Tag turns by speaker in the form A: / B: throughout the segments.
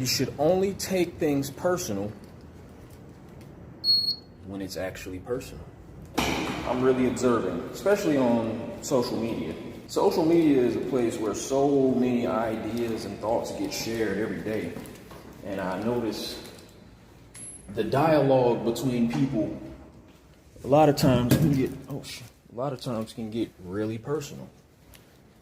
A: You should only take things personal when it's actually personal. I'm really observing, especially on social media. Social media is a place where so many ideas and thoughts get shared every day. And I notice the dialogue between people a lot of times can get really personal.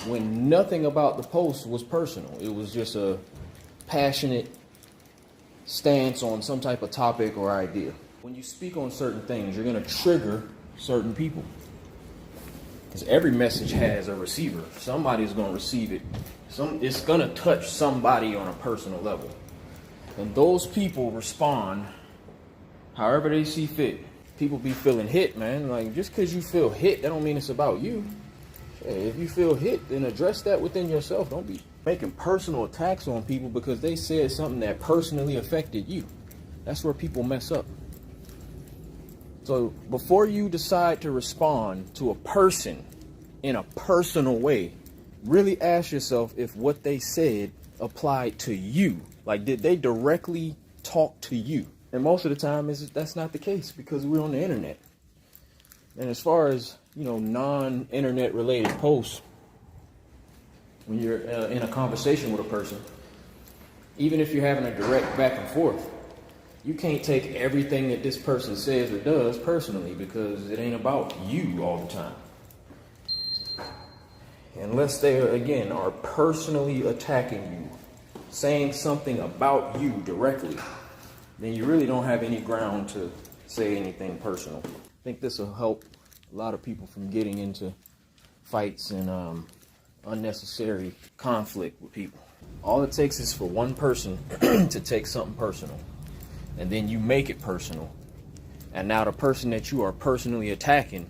A: When nothing about the post was personal, it was just a passionate stance on some type of topic or idea. When you speak on certain things, you're going to trigger certain people. Because every message has a receiver. Somebody's going to receive it. It's going to touch somebody on a personal level. And those people respond however they see fit. People be feeling hit, man. Like, just because you feel hit, that don't mean it's about you. Hey, if you feel hit, then address that within yourself. Don't be making personal attacks on people because they said something that personally affected you. That's where people mess up. So before you decide to respond to a person in a personal way, really ask yourself if what they said applied to you. Like, did they directly talk to you? And most of the time, that's not the case because we're on the internet. And as far as, non-internet related posts, when you're in a conversation with a person, even if you're having a direct back and forth, you can't take everything that this person says or does personally because it ain't about you all the time. Unless they, again, are personally attacking you, saying something about you directly, then you really don't have any ground to say anything personal. I think this will help a lot of people from getting into fights and unnecessary conflict with people. All it takes is for one person to take something personal, and then you make it personal. And now the person that you are personally attacking,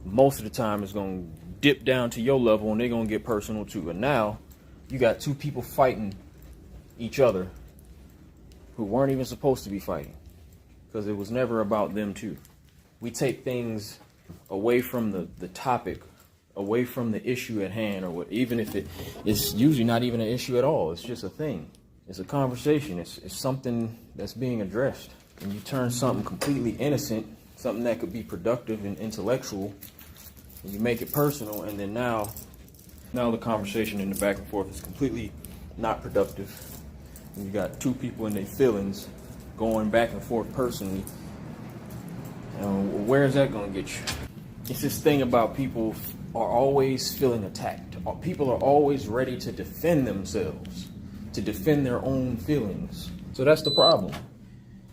A: most of the time is going to dip down to your level and they're going to get personal too. And now you got two people fighting each other who weren't even supposed to be fighting because it was never about them too. We take things away from the topic, away from the issue at hand, or what, even if it's usually not even an issue at all. It's just a thing. It's a conversation. It's something that's being addressed. And you turn something completely innocent, something that could be productive and intellectual, and you make it personal, and then now the conversation in the back and forth is completely not productive. And you got two people in their feelings going back and forth personally. Where is that going to get you? It's this thing about people are always feeling attacked. People are always ready to defend themselves, to defend their own feelings. So that's the problem.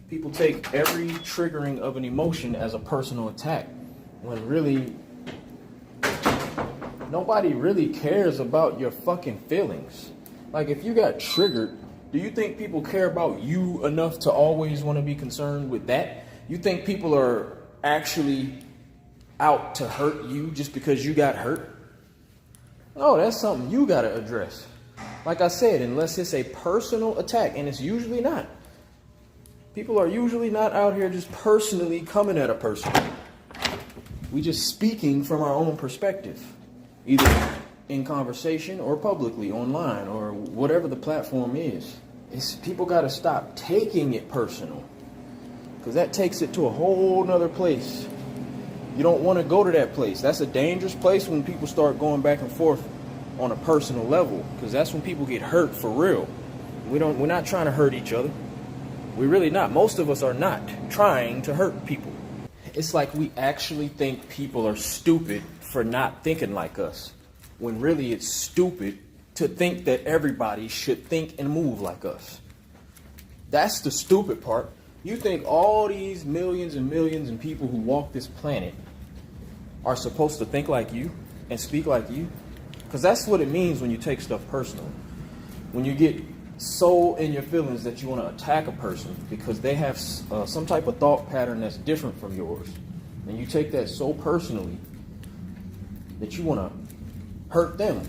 A: People take every triggering of an emotion as a personal attack, when really nobody really cares about your fucking feelings. Like, if you got triggered, do you think people care about you enough to always want to be concerned with that? You think people are actually out to hurt you just because you got hurt? No, that's something you got to address. Like I said, unless it's a personal attack, and it's usually not. People are usually not out here just personally coming at a person. We just speaking from our own perspective, either in conversation or publicly online or whatever the platform is. People got to stop taking it personal, because that takes it to a whole nother place. You don't want to go to that place. That's a dangerous place when people start going back and forth on a personal level, because that's when people get hurt for real. We're not trying to hurt each other. We're really not. Most of us are not trying to hurt people. It's like we actually think people are stupid for not thinking like us, when really it's stupid to think that everybody should think and move like us. That's the stupid part. You think all these millions and millions of people who walk this planet are supposed to think like you and speak like you? Because that's what it means when you take stuff personal. When you get so in your feelings that you want to attack a person because they have some type of thought pattern that's different from yours, and you take that so personally that you want to hurt them.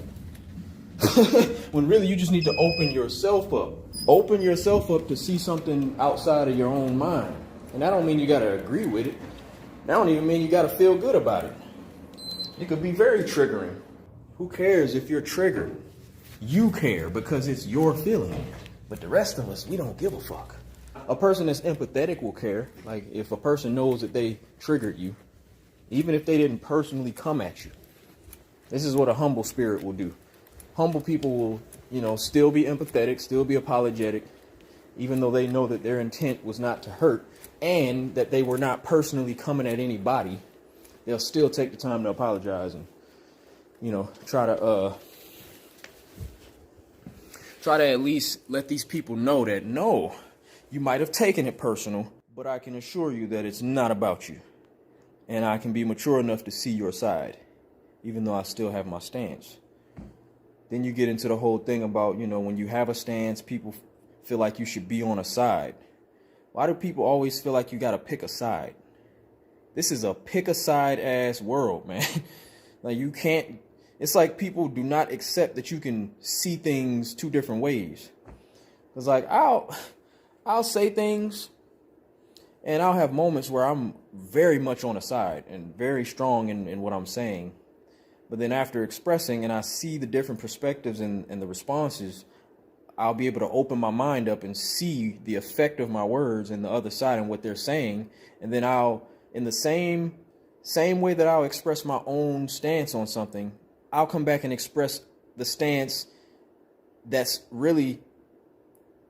A: When really you just need to open yourself up. Open yourself up to see something outside of your own mind. And that don't mean you got to agree with it. That don't even mean you got to feel good about it. It could be very triggering. Who cares if you're triggered? You care because it's your feeling. But the rest of us, we don't give a fuck. A person that's empathetic will care. Like if a person knows that they triggered you, even if they didn't personally come at you. This is what a humble spirit will do. Humble people will, still be empathetic, still be apologetic, even though they know that their intent was not to hurt and that they were not personally coming at anybody. They'll still take the time to apologize and, try to at least let these people know that, no, you might have taken it personal, but I can assure you that it's not about you. And I can be mature enough to see your side, even though I still have my stance. Then you get into the whole thing about, when you have a stance, people feel like you should be on a side. Why do people always feel like you got to pick a side? This is a pick a side ass world, man. Like you can't, it's like people do not accept that you can see things two different ways. It's like I'll say things and I'll have moments where I'm very much on a side and very strong in what I'm saying. But then after expressing and I see the different perspectives and the responses, I'll be able to open my mind up and see the effect of my words and the other side and what they're saying. And then I'll, in the same way that I'll express my own stance on something, I'll come back and express the stance that's really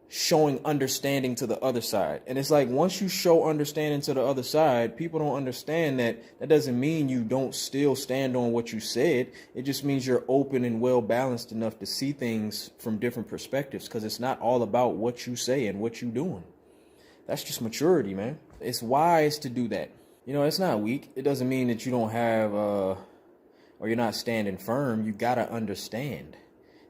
A: showing understanding to the other side. And it's like, once you show understanding to the other side, people don't understand that doesn't mean you don't still stand on what you said. It just means you're open and well balanced enough to see things from different perspectives, because it's not all about what you say and what you're doing. That's just maturity, man. It's wise to do that. It's not weak. It doesn't mean that you don't have, or you're not standing firm. You gotta understand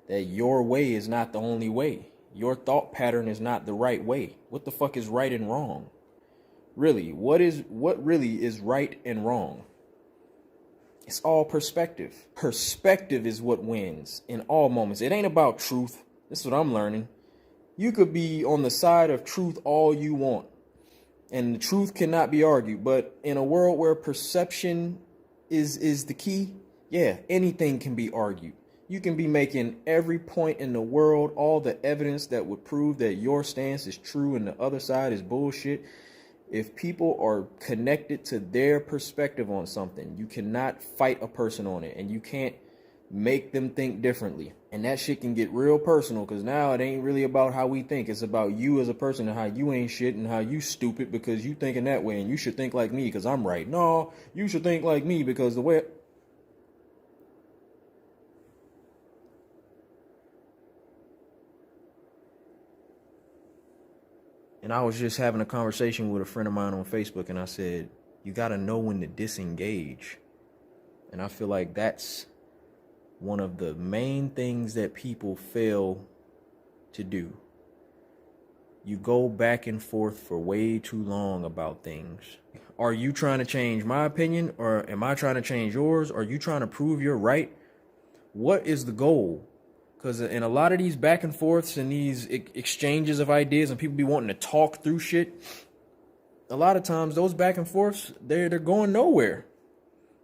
A: that your way is not the only way. Your thought pattern is not the right way. What the fuck is right and wrong? Really, what really is right and wrong? It's all perspective. Perspective is what wins in all moments. It ain't about truth. This is what I'm learning. You could be on the side of truth all you want, and the truth cannot be argued. But in a world where perception is the key, yeah, anything can be argued. You can be making every point in the world, all the evidence that would prove that your stance is true and the other side is bullshit. If people are connected to their perspective on something, you cannot fight a person on it, and you can't make them think differently. And that shit can get real personal, because now it ain't really about how we think. It's about you as a person and how you ain't shit and how you stupid because you thinking that way, and you should think like me because I'm right. No, you should think like me because the way... And I was just having a conversation with a friend of mine on Facebook, and I said, you got to know when to disengage. And I feel like that's one of the main things that people fail to do. You go back and forth for way too long about things. Are you trying to change my opinion, or am I trying to change yours? Are you trying to prove you're right? What is the goal? Because in a lot of these back and forths and these exchanges of ideas and people be wanting to talk through shit, a lot of times those back and forths, they're going nowhere,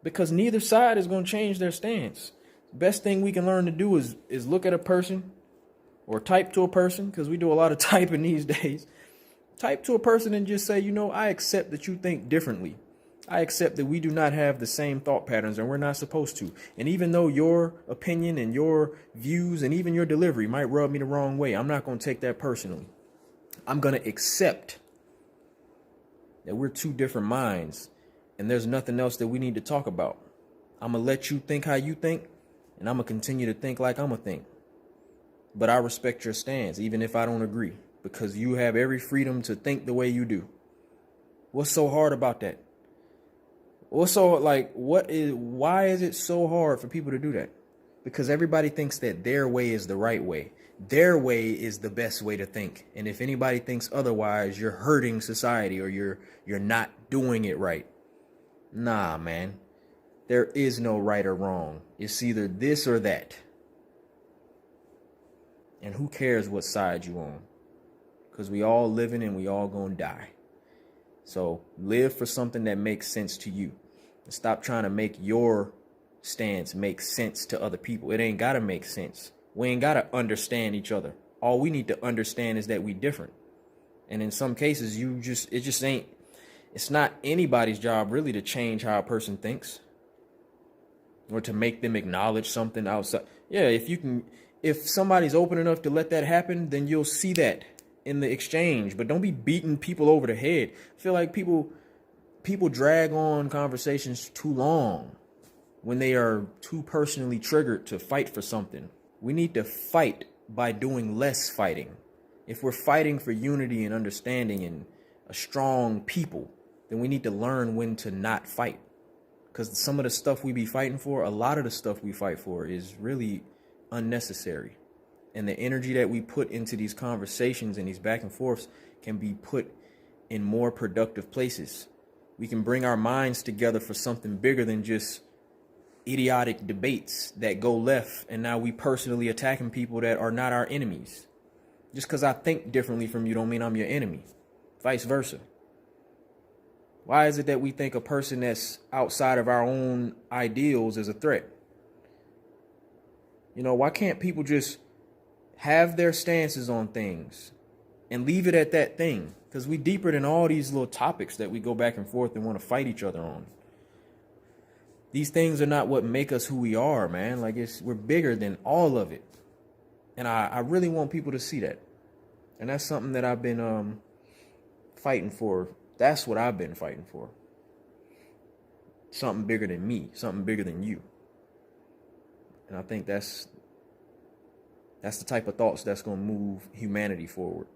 A: because neither side is going to change their stance. Best thing we can learn to do is look at a person or type to a person, because we do a lot of typing these days. Type to a person and just say, I accept that you think differently. I accept that we do not have the same thought patterns, and we're not supposed to. And even though your opinion and your views and even your delivery might rub me the wrong way, I'm not going to take that personally. I'm going to accept that we're two different minds, and there's nothing else that we need to talk about. I'm going to let you think how you think, and I'm going to continue to think like I'm going to think. But I respect your stance, even if I don't agree, because you have every freedom to think the way you do. What's so hard about that? Why is it so hard for people to do that? Because everybody thinks that their way is the right way. Their way is the best way to think. And if anybody thinks otherwise, you're hurting society, or you're not doing it right. Nah, man. There is no right or wrong. It's either this or that. And who cares what side you on? Because we all living and we all gonna die. So live for something that makes sense to you. And stop trying to make your stance make sense to other people. It ain't got to make sense. We ain't got to understand each other. All we need to understand is that we different. And in some cases, it's not anybody's job really to change how a person thinks or to make them acknowledge something outside. Yeah, if somebody's open enough to let that happen, then you'll see that in the exchange. But don't be beating people over the head. I feel like people drag on conversations too long when they are too personally triggered to fight for something. We need to fight by doing less fighting. If we're fighting for unity and understanding and a strong people, then we need to learn when to not fight. Because some of the stuff we be fighting for, a lot of the stuff we fight for is really unnecessary. And the energy that we put into these conversations and these back and forths can be put in more productive places. We can bring our minds together for something bigger than just idiotic debates that go left, and now we personally attacking people that are not our enemies. Just because I think differently from you don't mean I'm your enemy. Vice versa. Why is it that we think a person that's outside of our own ideals is a threat? You know, why can't people just have their stances on things and leave it at that thing? Because we deeper than all these little topics that we go back and forth and want to fight each other on. These things are not what make us who we are, man. Like, we're bigger than all of it. And I really want people to see that. And that's something that I've been fighting for. That's what I've been fighting for. Something bigger than me. Something bigger than you. And I think that's the type of thoughts that's going to move humanity forward.